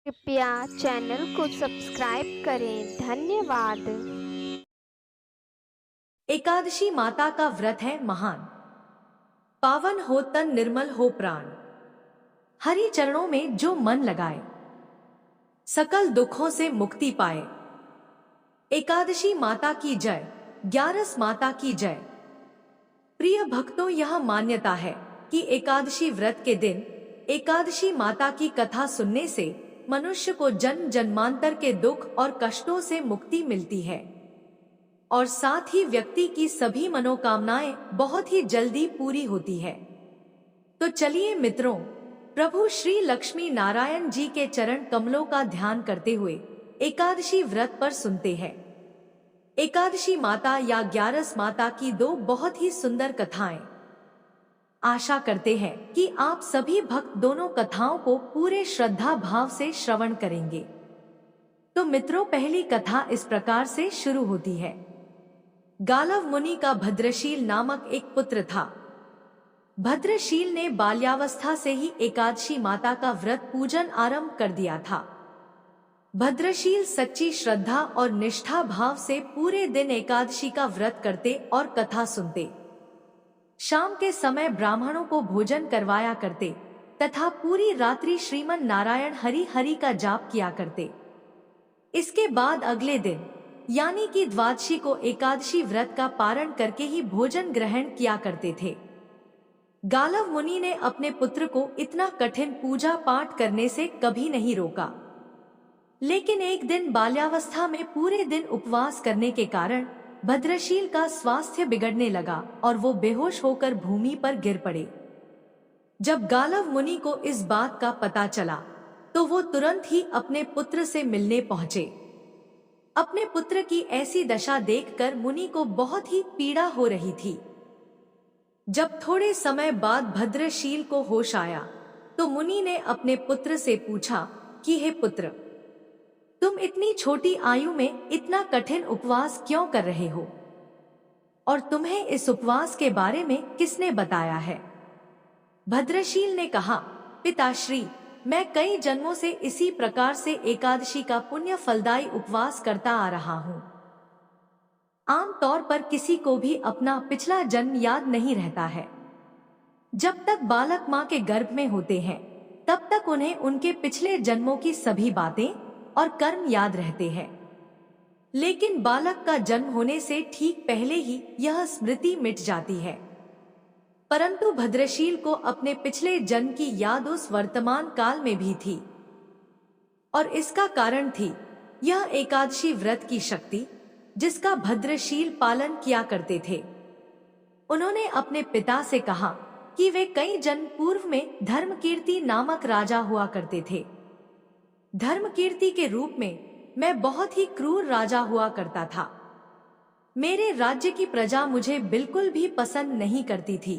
कृपया चैनल को सब्सक्राइब करें। धन्यवाद। एकादशी माता का व्रत है महान। पावन हो तन, निर्मल हो प्राण। हरि चरणों में जो मन लगाए, सकल दुखों से मुक्ति पाए। एकादशी माता की जय, ग्यारस माता की जय। प्रिय भक्तों, यह मान्यता है कि एकादशी व्रत के दिन एकादशी माता की कथा सुनने से मनुष्य को जन्म जन्मांतर के दुख और कष्टों से मुक्ति मिलती है और साथ ही व्यक्ति की सभी मनोकामनाएं बहुत ही जल्दी पूरी होती है। तो चलिए मित्रों, प्रभु श्री लक्ष्मी नारायण जी के चरण कमलों का ध्यान करते हुए एकादशी व्रत पर सुनते हैं। एकादशी माता या ग्यारस माता की दो बहुत ही सुंदर कथाएं। आशा करते हैं कि आप सभी भक्त दोनों कथाओं को पूरे श्रद्धा भाव से श्रवण करेंगे। तो मित्रों, पहली कथा इस प्रकार से शुरू होती है। गालव मुनि का भद्रशील नामक एक पुत्र था। भद्रशील ने बाल्यावस्था से ही एकादशी माता का व्रत पूजन आरंभ कर दिया था। भद्रशील सच्ची श्रद्धा और निष्ठा भाव से पूरे दिन एकादशी का व्रत करते और कथा सुनते। शाम के समय ब्राह्मणों को भोजन करवाया करते तथा पूरी रात्रि श्रीमन नारायण हरि हरि का जाप किया करते। इसके बाद अगले दिन यानी कि द्वादशी को एकादशी व्रत का पारण करके ही भोजन ग्रहण किया करते थे। गालव मुनि ने अपने पुत्र को इतना कठिन पूजा पाठ करने से कभी नहीं रोका, लेकिन एक दिन बाल्यावस्था में पूरे दिन उपवास करने के कारण भद्रशील का स्वास्थ्य बिगड़ने लगा और वो बेहोश होकर भूमि पर गिर पड़े। जब गालव मुनि को इस बात का पता चला तो वो तुरंत ही अपने पुत्र से मिलने पहुंचे। अपने पुत्र की ऐसी दशा देखकर मुनि को बहुत ही पीड़ा हो रही थी। जब थोड़े समय बाद भद्रशील को होश आया तो मुनि ने अपने पुत्र से पूछा कि हे पुत्र, तुम इतनी छोटी आयु में इतना कठिन उपवास क्यों कर रहे हो और तुम्हें इस उपवास के बारे में किसने बताया है? भद्रशील ने कहा, पिताश्री, मैं कई जन्मों से इसी प्रकार से एकादशी का पुण्य फलदायी उपवास करता आ रहा हूँ। आमतौर पर किसी को भी अपना पिछला जन्म याद नहीं रहता है। जब तक बालक माँ के गर्भ में होते हैं तब तक उन्हें उनके पिछले जन्मों की सभी बातें और कर्म याद रहते हैं, लेकिन बालक का जन्म होने से ठीक पहले ही यह स्मृति मिट जाती है। परंतु भद्रशील को अपने पिछले जन्म की याद उस वर्तमान काल में भी थी और इसका कारण थी यह एकादशी व्रत की शक्ति, जिसका भद्रशील पालन किया करते थे। उन्होंने अपने पिता से कहा कि वे कई जन्म पूर्व में धर्मकीर्ति नामक राजा हुआ करते थे। धर्मकीर्ति के रूप में मैं बहुत ही क्रूर राजा हुआ करता था। मेरे राज्य की प्रजा मुझे बिल्कुल भी पसंद नहीं करती थी,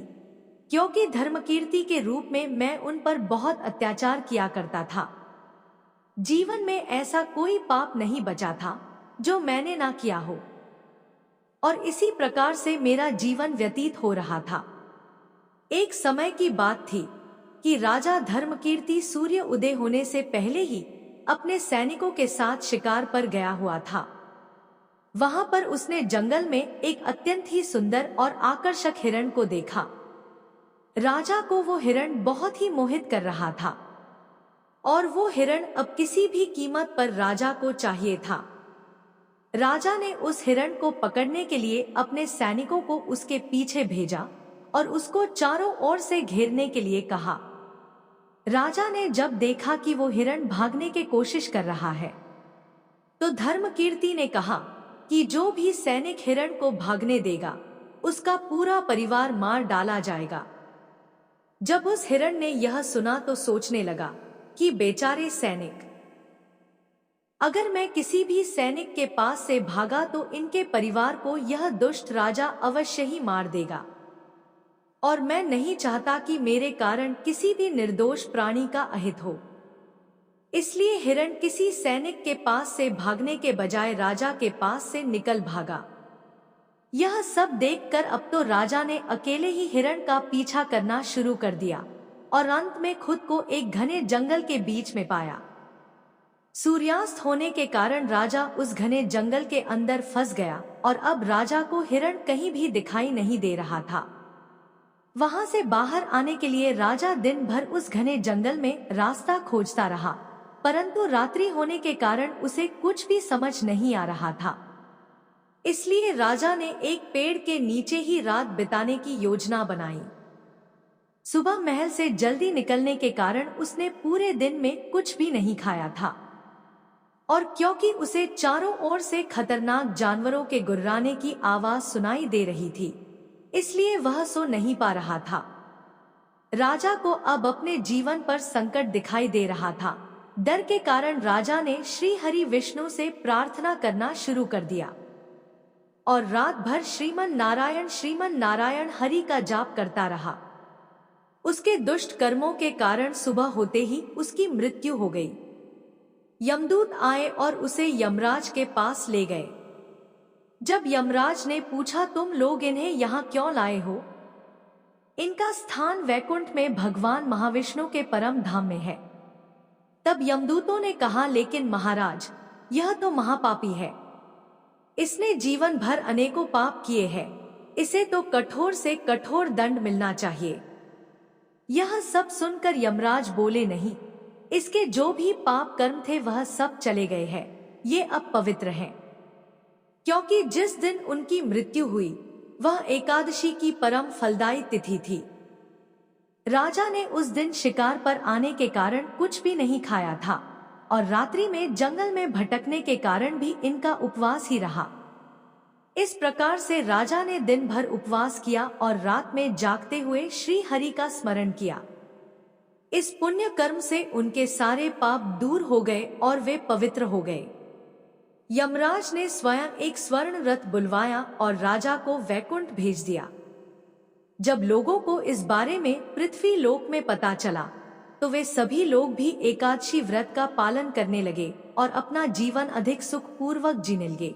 क्योंकि धर्मकीर्ति के रूप में मैं उन पर बहुत अत्याचार किया करता था। जीवन में ऐसा कोई पाप नहीं बचा था जो मैंने ना किया हो, और इसी प्रकार से मेरा जीवन व्यतीत हो रहा था। एक समय की बात थी कि राजा धर्मकीर्ति सूर्य उदय होने से पहले ही अपने सैनिकों के साथ शिकार पर गया हुआ था। वहां पर उसने जंगल में एक अत्यंत ही सुंदर और आकर्षक हिरण को देखा। राजा को वो हिरण बहुत ही मोहित कर रहा था और वो हिरण अब किसी भी कीमत पर राजा को चाहिए था। राजा ने उस हिरण को पकड़ने के लिए अपने सैनिकों को उसके पीछे भेजा और उसको चारों ओर से घेरने के लिए कहा। राजा ने जब देखा कि वो हिरण भागने की कोशिश कर रहा है तो धर्मकीर्ति ने कहा कि जो भी सैनिक हिरण को भागने देगा उसका पूरा परिवार मार डाला जाएगा। जब उस हिरण ने यह सुना तो सोचने लगा कि बेचारे सैनिक, अगर मैं किसी भी सैनिक के पास से भागा तो इनके परिवार को यह दुष्ट राजा अवश्य ही मार देगा, और मैं नहीं चाहता कि मेरे कारण किसी भी निर्दोष प्राणी का अहित हो। इसलिए हिरण किसी सैनिक के पास से भागने के बजाय राजा के पास से निकल भागा। यह सब देखकर अब तो राजा ने अकेले ही हिरण का पीछा करना शुरू कर दिया और अंत में खुद को एक घने जंगल के बीच में पाया। सूर्यास्त होने के कारण राजा उस घने जंगल के अंदर फंस गया और अब राजा को हिरण कहीं भी दिखाई नहीं दे रहा था। वहां से बाहर आने के लिए राजा दिन भर उस घने जंगल में रास्ता खोजता रहा, परंतु रात्रि होने के कारण उसे कुछ भी समझ नहीं आ रहा था। इसलिए राजा ने एक पेड़ के नीचे ही रात बिताने की योजना बनाई। सुबह महल से जल्दी निकलने के कारण उसने पूरे दिन में कुछ भी नहीं खाया था, और क्योंकि उसे चारों ओर से खतरनाक जानवरों के गुर्राने की आवाज सुनाई दे रही थी, इसलिए वह सो नहीं पा रहा था। राजा को अब अपने जीवन पर संकट दिखाई दे रहा था। डर के कारण राजा ने श्री हरि विष्णु से प्रार्थना करना शुरू कर दिया और रात भर श्रीमन नारायण हरि का जाप करता रहा। उसके दुष्ट कर्मों के कारण सुबह होते ही उसकी मृत्यु हो गई। यमदूत आए और उसे यमराज के पास ले गए। जब यमराज ने पूछा, तुम लोग इन्हें यहाँ क्यों लाए हो? इनका स्थान वैकुंठ में भगवान महाविष्णु के परम धाम में है। तब यमदूतों ने कहा, लेकिन महाराज, यह तो महापापी है। इसने जीवन भर अनेकों पाप किए हैं। इसे तो कठोर से कठोर दंड मिलना चाहिए। यह सब सुनकर यमराज बोले, नहीं, इसके जो भी पाप कर्म थे वह सब चले गए हैं। ये अब पवित्र हैं, क्योंकि जिस दिन उनकी मृत्यु हुई वह एकादशी की परम फलदायी तिथि थी। राजा ने उस दिन शिकार पर आने के कारण कुछ भी नहीं खाया था और रात्रि में जंगल में भटकने के कारण भी इनका उपवास ही रहा। इस प्रकार से राजा ने दिन भर उपवास किया और रात में जागते हुए श्री हरि का स्मरण किया। इस पुण्य कर्म से उनके सारे पाप दूर हो गए और वे पवित्र हो गए। यमराज ने स्वयं एक स्वर्ण रथ बुलवाया और राजा को वैकुंठ भेज दिया। जब लोगों को इस बारे में पृथ्वी लोक में पता चला तो वे सभी लोग भी एकादशी व्रत का पालन करने लगे और अपना जीवन अधिक सुखपूर्वक जीने लगे।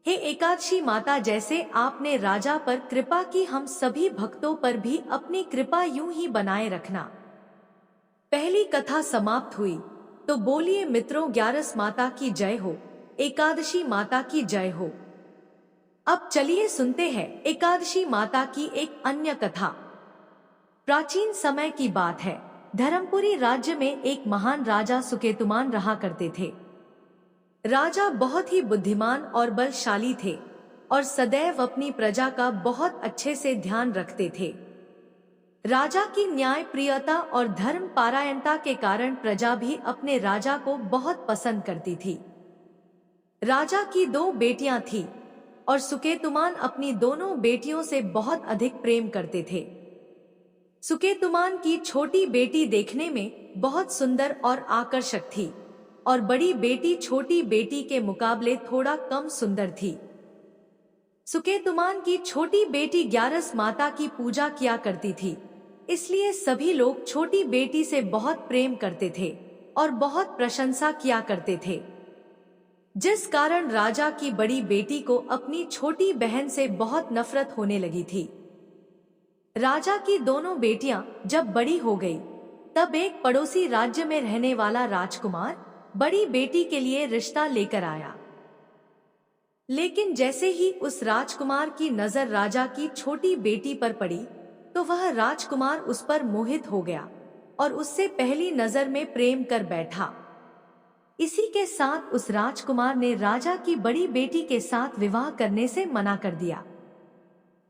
हे एकादशी माता, जैसे आपने राजा पर कृपा की, हम सभी भक्तों पर भी अपनी कृपा यूं ही बनाए रखना। पहली कथा समाप्त हुई, तो बोलिए मित्रों, ग्यारस माता की जय हो, एकादशी माता की जय हो। अब चलिए सुनते हैं एकादशी माता की एक अन्य कथा। प्राचीन समय की बात है। धर्मपुरी राज्य में एक महान राजा सुकेतुमान रहा करते थे। राजा बहुत ही बुद्धिमान और बलशाली थे और सदैव अपनी प्रजा का बहुत अच्छे से ध्यान रखते थे। राजा की न्याय प्रियता और धर्म पारायणता के कारण प्रजा भी अपने राजा को बहुत पसंद करती थी। राजा की 2 बेटियां थीं और सुकेतुमान अपनी दोनों बेटियों से बहुत अधिक प्रेम करते थे। सुकेतुमान की छोटी बेटी देखने में बहुत सुंदर और आकर्षक थी और बड़ी बेटी छोटी बेटी के मुकाबले थोड़ा कम सुंदर थी। सुकेतुमान की छोटी बेटी ग्यारस माता की पूजा किया करती थी, इसलिए सभी लोग छोटी बेटी से बहुत प्रेम करते थे और बहुत प्रशंसा किया करते थे, जिस कारण राजा की बड़ी बेटी को अपनी छोटी बहन से बहुत नफरत होने लगी थी। राजा की दोनों बेटियां जब बड़ी हो गई, तब एक पड़ोसी राज्य में रहने वाला राजकुमार बड़ी बेटी के लिए रिश्ता लेकर आया। लेकिन जैसे ही उस राजकुमार की नजर राजा की छोटी बेटी पर पड़ी, तो वह राजकुमार उस पर मोहित हो गया और उससे पहली नजर में प्रेम कर बैठा। इसी के साथ उस राजकुमार ने राजा की बड़ी बेटी के साथ विवाह करने से मना कर दिया।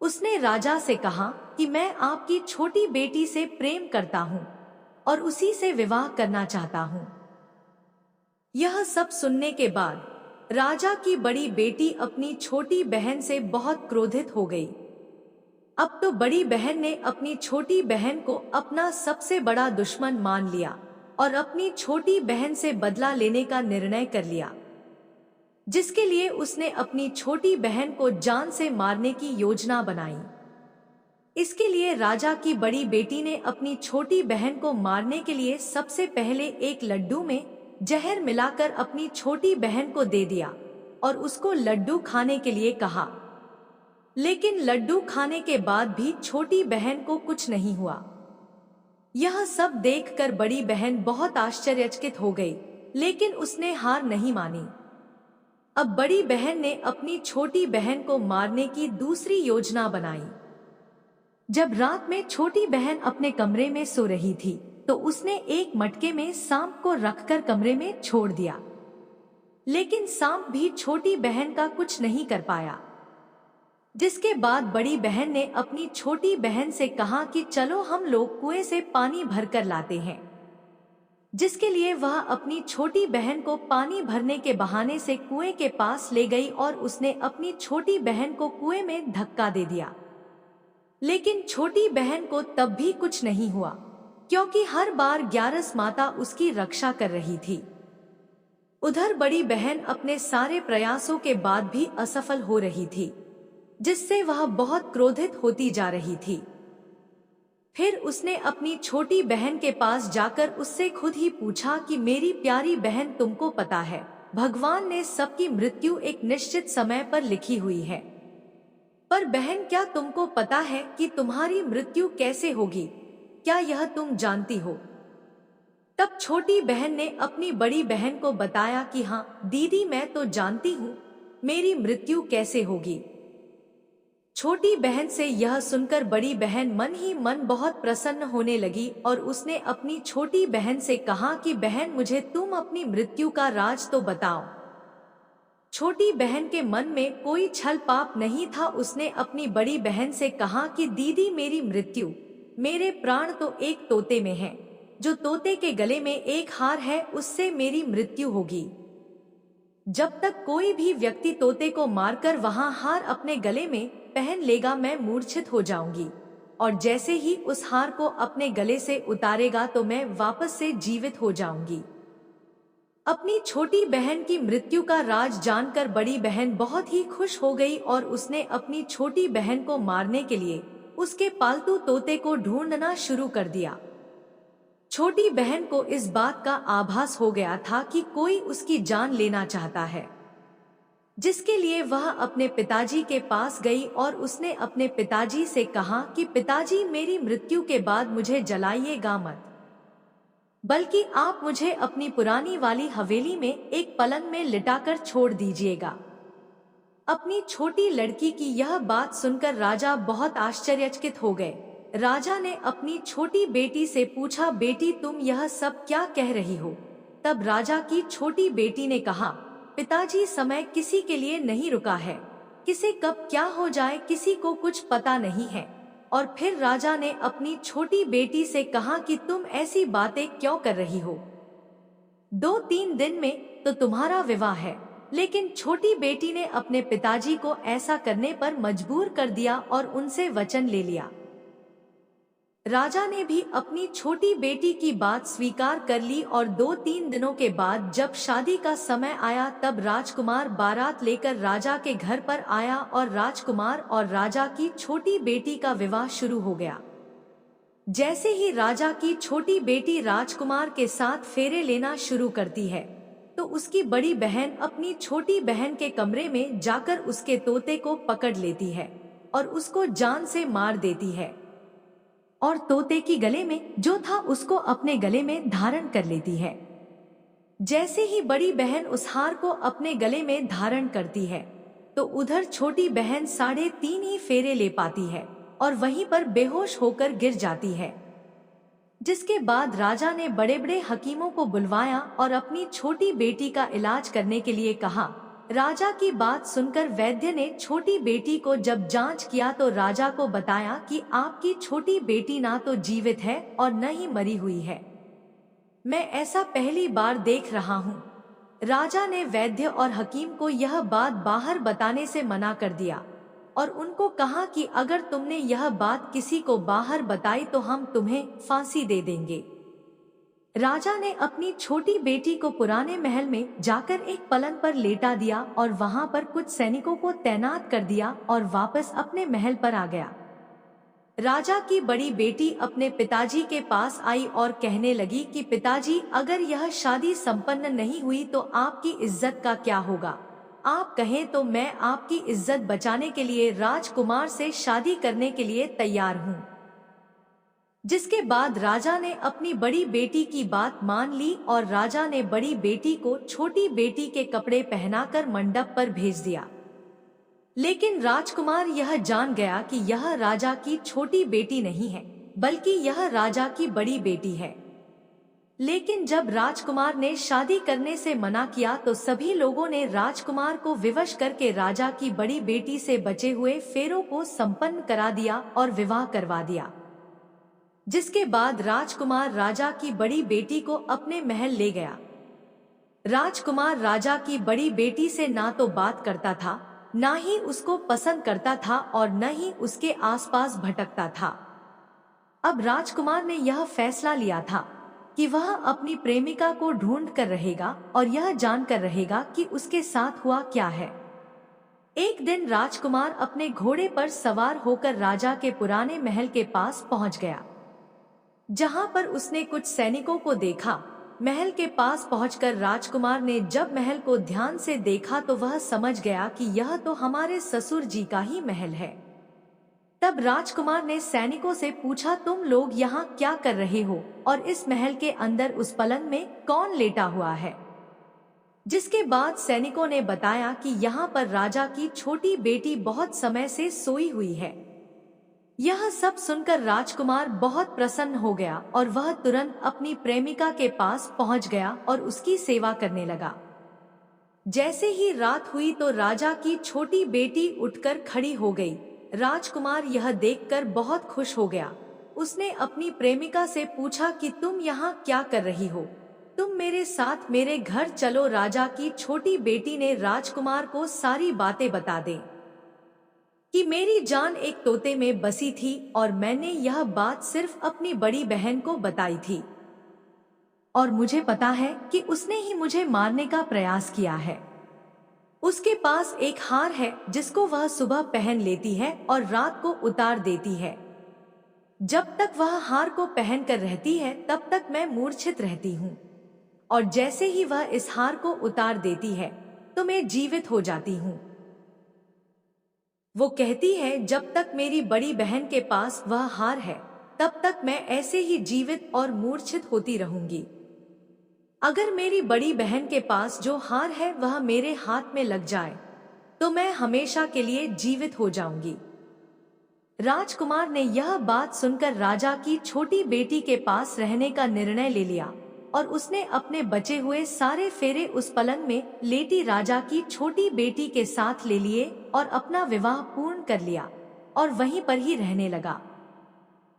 उसने राजा से कहा कि मैं आपकी छोटी बेटी से प्रेम करता हूँ और उसी से विवाह करना चाहता हूँ। यह सब सुनने के बाद राजा की बड़ी बेटी अपनी छोटी बहन से बहुत क्रोधित हो गई। अब तो बड़ी बहन ने अपनी छोटी बहन को अपना सबसे बड़ा दुश्मन मान लिया और अपनी छोटी बहन से बदला लेने का निर्णय कर लिया, जिसके लिए उसने अपनी छोटी बहन को जान से मारने की योजना बनाई। इसके लिए राजा की बड़ी बेटी ने अपनी छोटी बहन को मारने के लिए सबसे पहले एक लड्डू में जहर मिलाकर अपनी छोटी बहन को दे दिया और उसको लड्डू खाने के लिए कहा। लेकिन लड्डू खाने के बाद भी छोटी बहन को कुछ नहीं हुआ। यह सब देखकर बड़ी बहन बहुत आश्चर्यचकित हो गई लेकिन उसने हार नहीं मानी। अब बड़ी बहन ने अपनी छोटी बहन को मारने की दूसरी योजना बनाई। जब रात में छोटी बहन अपने कमरे में सो रही थी तो उसने एक मटके में सांप को रखकर कमरे में छोड़ दिया, लेकिन सांप भी छोटी बहन का कुछ नहीं कर पाया। जिसके बाद बड़ी बहन ने अपनी छोटी बहन से कहा कि चलो हम लोग कुएं से पानी भरकर लाते हैं। जिसके लिए वह अपनी छोटी बहन को पानी भरने के बहाने से कुएं के पास ले गई और उसने अपनी छोटी बहन को कुएं में धक्का दे दिया। लेकिन छोटी बहन को तब भी कुछ नहीं हुआ, क्योंकि हर बार ग्यारस माता उसकी रक्षा कर रही थी। उधर बड़ी बहन अपने सारे प्रयासों के बाद भी असफल हो रही थी, जिससे वह बहुत क्रोधित होती जा रही थी। फिर उसने अपनी छोटी बहन के पास जाकर उससे खुद ही पूछा कि मेरी प्यारी बहन, तुमको पता है भगवान ने सबकी मृत्यु एक निश्चित समय पर लिखी हुई है, पर बहन क्या तुमको पता है कि तुम्हारी मृत्यु कैसे होगी? क्या यह तुम जानती हो? तब छोटी बहन ने अपनी बड़ी बहन को बताया कि हाँ दीदी, मैं तो जानती हूँ मेरी मृत्यु कैसे होगी। छोटी बहन से यह सुनकर बड़ी बहन मन ही मन बहुत प्रसन्न होने लगी और उसने अपनी छोटी बहन से कहा कि बहन, मुझे तुम अपनी मृत्यु का राज तो बताओ। छोटी बहन के मन में कोई छल पाप नहीं था। उसने अपनी बड़ी बहन से कहा कि दीदी, मेरी मृत्यु, मेरे प्राण तो एक तोते में हैं। जो तोते के गले में एक हार है उससे मेरी मृत्यु होगी। जब तक कोई भी व्यक्ति तोते को मारकर वहां हार अपने गले में पहन लेगा, मैं मूर्छित हो जाऊंगी, और जैसे ही उस हार को अपने गले से उतारेगा तो मैं वापस से जीवित हो जाऊंगी। अपनी छोटी बहन की मृत्यु का राज जानकर बड़ी बहन बहुत ही खुश हो गई और उसने अपनी छोटी बहन को मारने के लिए उसके पालतू तोते को ढूंढना शुरू कर दिया। छोटी बहन को इस बात का आभास हो गया था कि कोई उसकी जान लेना चाहता है, जिसके लिए वह अपने पिताजी के पास गई और उसने अपने पिताजी से कहा कि पिताजी, मेरी मृत्यु के बाद मुझे जलाइएगा मत, बल्कि आप मुझे अपनी पुरानी वाली हवेली में एक पलंग में लिटाकर छोड़ दीजिएगा। अपनी छोटी लड़की की यह बात सुनकर राजा बहुत आश्चर्यचकित हो गए। राजा ने अपनी छोटी बेटी से पूछा, बेटी तुम यह सब क्या कह रही हो? तब राजा की छोटी बेटी ने कहा, पिताजी, समय किसी के लिए नहीं रुका है, किसे कब क्या हो जाए किसी को कुछ पता नहीं है। और फिर राजा ने अपनी छोटी बेटी से कहा कि तुम ऐसी बातें क्यों कर रही हो? 2-3 दिन में तो तुम्हारा विवाह है। लेकिन छोटी बेटी ने अपने पिताजी को ऐसा करने पर मजबूर कर दिया और उनसे वचन ले लिया। राजा ने भी अपनी छोटी बेटी की बात स्वीकार कर ली और 2-3 दिनों के बाद जब शादी का समय आया तब राजकुमार बारात लेकर राजा के घर पर आया और राजकुमार और राजा की छोटी बेटी का विवाह शुरू हो गया। जैसे ही राजा की छोटी बेटी राजकुमार के साथ फेरे लेना शुरू करती है तो उसकी बड़ी बहन अपनी छोटी बहन के कमरे में जाकर उसके तोते को पकड़ लेती है और उसको जान से मार देती है, और तोते की गले में जो था उसको अपने गले में धारण कर लेती है। जैसे ही बड़ी बहन उस हार को अपने गले में धारण करती है तो उधर छोटी बहन 3.5 ही फेरे ले पाती है और वहीं पर बेहोश होकर गिर जाती है। जिसके बाद राजा ने बड़े बड़े हकीमों को बुलवाया और अपनी छोटी बेटी का इलाज करने के लिए कहा। राजा की बात सुनकर वैद्य ने छोटी बेटी को जब जांच किया तो राजा को बताया कि आपकी छोटी बेटी ना तो जीवित है और न ही मरी हुई है। मैं ऐसा पहली बार देख रहा हूँ। राजा ने वैद्य और हकीम को यह बात बाहर बताने से मना कर दिया और उनको कहा कि अगर तुमने यह बात किसी को बाहर बताई तो हम तुम्हें फांसी दे देंगे। राजा ने अपनी छोटी बेटी को पुराने महल में जाकर एक पलंग पर लेटा दिया और वहां पर कुछ सैनिकों को तैनात कर दिया और वापस अपने महल पर आ गया। राजा की बड़ी बेटी अपने पिताजी के पास आई और कहने लगी कि पिताजी, अगर यह शादी संपन्न नहीं हुई तो आपकी इज्जत का क्या होगा? आप कहें तो मैं आपकी इज्जत बचाने के लिए राजकुमार से शादी करने के लिए तैयार हूँ। जिसके बाद राजा ने अपनी बड़ी बेटी की बात मान ली और राजा ने बड़ी बेटी को छोटी बेटी के कपड़े पहनाकर मंडप पर भेज दिया। लेकिन राजकुमार यह जान गया कि यह राजा की छोटी बेटी नहीं है, बल्कि यह राजा की बड़ी बेटी है। लेकिन जब राजकुमार ने शादी करने से मना किया तो सभी लोगों ने राजकुमार को विवश करके राजा की बड़ी बेटी से बचे हुए फेरों को संपन्न करा दिया और विवाह करवा दिया। जिसके बाद राजकुमार राजा की बड़ी बेटी को अपने महल ले गया। राजकुमार राजा की बड़ी बेटी से ना तो बात करता था, ना ही उसको पसंद करता था और न ही उसके आसपास भटकता था। अब राजकुमार ने यह फैसला लिया था कि वह अपनी प्रेमिका को ढूंढ कर रहेगा और यह जानकर रहेगा कि उसके साथ हुआ क्या है। एक दिन राजकुमार अपने घोड़े पर सवार होकर राजा के पुराने महल के पास पहुंच गया, जहां पर उसने कुछ सैनिकों को देखा। महल के पास पहुंचकर राजकुमार ने जब महल को ध्यान से देखा तो वह समझ गया कि यह तो हमारे ससुर जी का ही महल है। तब राजकुमार ने सैनिकों से पूछा, तुम लोग यहाँ क्या कर रहे हो और इस महल के अंदर उस पलंग में कौन लेटा हुआ है? जिसके बाद सैनिकों ने बताया कि यहाँ पर राजा की छोटी बेटी बहुत समय से सोई हुई है। यह सब सुनकर राजकुमार बहुत प्रसन्न हो गया और वह तुरंत अपनी प्रेमिका के पास पहुंच गया और उसकी सेवा करने लगा। जैसे ही रात हुई तो राजा की छोटी बेटी उठकर खड़ी हो गई। राजकुमार यह देखकर बहुत खुश हो गया। उसने अपनी प्रेमिका से पूछा कि तुम यहाँ क्या कर रही हो? तुम मेरे साथ मेरे घर चलो। राजा की छोटी बेटी ने राजकुमार को सारी बातें बता दी कि मेरी जान एक तोते में बसी थी और मैंने यह बात सिर्फ अपनी बड़ी बहन को बताई थी और मुझे पता है कि उसने ही मुझे मारने का प्रयास किया है। उसके पास एक हार है जिसको वह सुबह पहन लेती है और रात को उतार देती है। जब तक वह हार को पहन कर रहती है तब तक मैं मूर्छित रहती हूँ और जैसे ही वह इस हार को उतार देती है तो मैं जीवित हो जाती हूँ। वो कहती है जब तक मेरी बड़ी बहन के पास वह हार है तब तक मैं ऐसे ही जीवित और मूर्छित होती रहूंगी। अगर मेरी बड़ी बहन के पास जो हार है वह मेरे हाथ में लग जाए तो मैं हमेशा के लिए जीवित हो जाऊंगी। राजकुमार ने यह बात सुनकर राजा की छोटी बेटी के पास रहने का निर्णय ले लिया और उसने अपने बचे हुए सारे फेरे उस पलंग में लेटी राजा की छोटी बेटी के साथ ले लिए और अपना विवाह पूर्ण कर लिया और वहीं पर ही रहने लगा।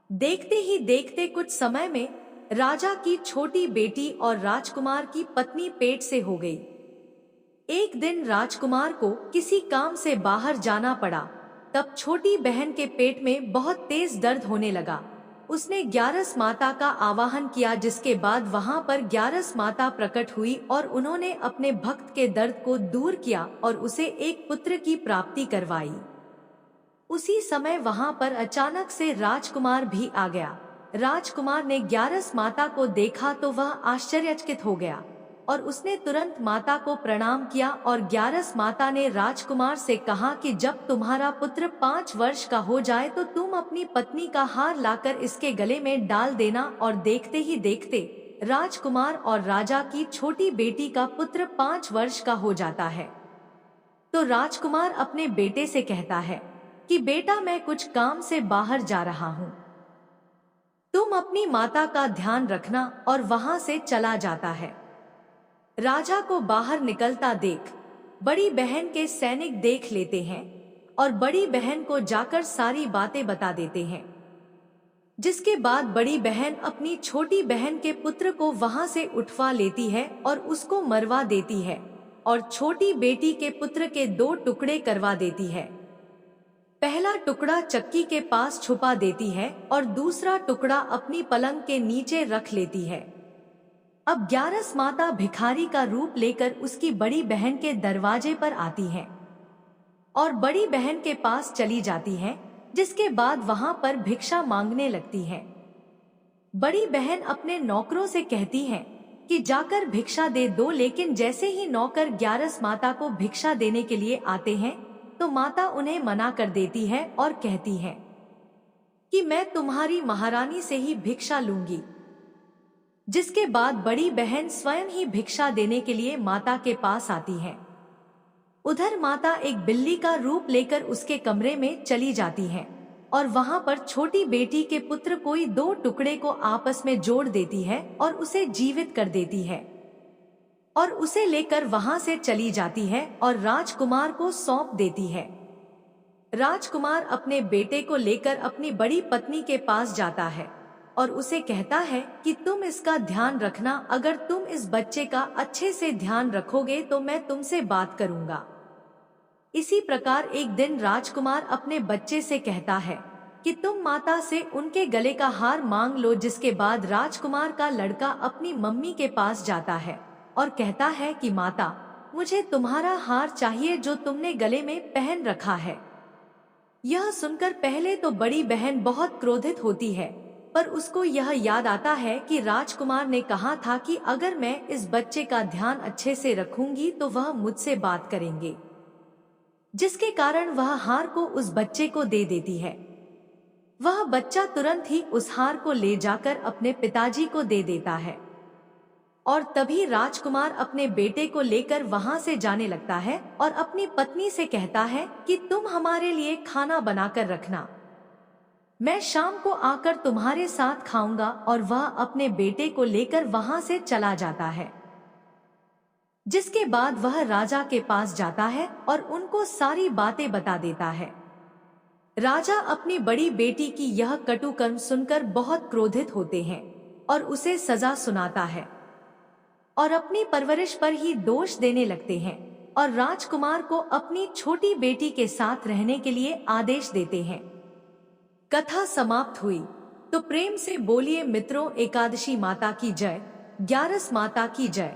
देखते ही देखते कुछ समय में राजा की छोटी बेटी और राजकुमार की पत्नी पेट से हो गई। एक दिन राजकुमार को किसी काम से बाहर जाना पड़ा। तब छोटी बहन के पेट में बहुत तेज दर्द होने लगा। उसने ग्यारस माता का आवाहन किया, जिसके बाद वहां पर ग्यारस माता प्रकट हुई और उन्होंने अपने भक्त के दर्द को दूर किया और उसे एक पुत्र की प्राप्ति करवाई। उसी समय वहां पर अचानक से राजकुमार भी आ गया। राजकुमार ने ग्यारस माता को देखा तो वह आश्चर्यचकित हो गया और उसने तुरंत माता को प्रणाम किया और ग्यारस माता ने राजकुमार से कहा कि जब तुम्हारा पुत्र 5 वर्ष का हो जाए तो तुम अपनी पत्नी का हार लाकर इसके गले में डाल देना। और देखते ही देखते राजकुमार और राजा की छोटी बेटी का पुत्र 5 वर्ष का हो जाता है। तो राजकुमार अपने बेटे से कहता है कि बेटा, मैं कुछ काम से बाहर जा रहा हूँ, तुम अपनी माता का ध्यान रखना, और वहां से चला जाता है। राजा को बाहर निकलता देख बड़ी बहन के सैनिक देख लेते हैं और बड़ी बहन को जाकर सारी बातें बता देते हैं। जिसके बाद बड़ी बहन अपनी छोटी बहन के पुत्र को वहां से उठवा लेती है और उसको मरवा देती है और छोटी बेटी के पुत्र के 2 टुकड़े करवा देती है। पहला टुकड़ा चक्की के पास छुपा देती है और दूसरा टुकड़ा अपनी पलंग के नीचे रख लेती है। अब ग्यारस माता भिखारी का रूप लेकर उसकी बड़ी बहन के दरवाजे पर आती है और बड़ी बहन के पास चली जाती है, जिसके बाद वहां पर भिक्षा मांगने लगती है। बड़ी बहन अपने नौकरों से कहती है कि जाकर भिक्षा दे दो, लेकिन जैसे ही नौकर ग्यारस माता को भिक्षा देने के लिए आते हैं तो माता उन्हें मना कर देती है और कहती है कि मैं तुम्हारी महारानी से ही भिक्षा लूंगी। जिसके बाद बड़ी बहन स्वयं ही भिक्षा देने के लिए माता के पास आती है। उधर माता एक बिल्ली का रूप लेकर उसके कमरे में चली जाती है और वहां पर छोटी बेटी के पुत्र कोई 2 टुकड़े को आपस में जोड़ देती है और उसे जीवित कर देती है और उसे लेकर वहां से चली जाती है और राजकुमार को सौंप देती है। राजकुमार अपने बेटे को लेकर अपनी बड़ी पत्नी के पास जाता है और उसे कहता है कि तुम इसका ध्यान रखना, अगर तुम इस बच्चे का अच्छे से ध्यान रखोगे तो मैं तुमसे बात करूंगा। इसी प्रकार एक दिन राजकुमार अपने बच्चे से कहता है कि तुम माता से उनके गले का हार मांग लो। जिसके बाद राजकुमार का लड़का अपनी मम्मी के पास जाता है और कहता है कि माता, मुझे तुम्हारा हार चाहिए जो तुमने गले में पहन रखा है। यह सुनकर पहले तो बड़ी बहन बहुत क्रोधित होती है, पर उसको यह याद आता है कि राजकुमार ने कहा था कि अगर मैं इस बच्चे का ध्यान अच्छे से रखूंगी तो वह मुझसे बात करेंगे, जिसके कारण वह हार को उस बच्चे को दे देती है। वह बच्चा तुरंत ही उस हार को ले जाकर अपने पिताजी को दे देता है और तभी राजकुमार अपने बेटे को लेकर वहां से जाने लगता है और अपनी पत्नी से कहता है कि तुम हमारे लिए खाना बनाकर रखना, मैं शाम को आकर तुम्हारे साथ खाऊंगा। और वह अपने बेटे को लेकर वहां से चला जाता है। जिसके बाद वह राजा के पास जाता है और उनको सारी बातें बता देता है। राजा अपनी बड़ी बेटी की यह कटु कर्म सुनकर बहुत क्रोधित होते हैं और उसे सजा सुनाता है और अपनी परवरिश पर ही दोष देने लगते हैं और राजकुमार को अपनी छोटी बेटी के साथ रहने के लिए आदेश देते हैं। कथा समाप्त हुई। तो प्रेम से बोलिए मित्रों, एकादशी माता की जय, ग्यारस माता की जय।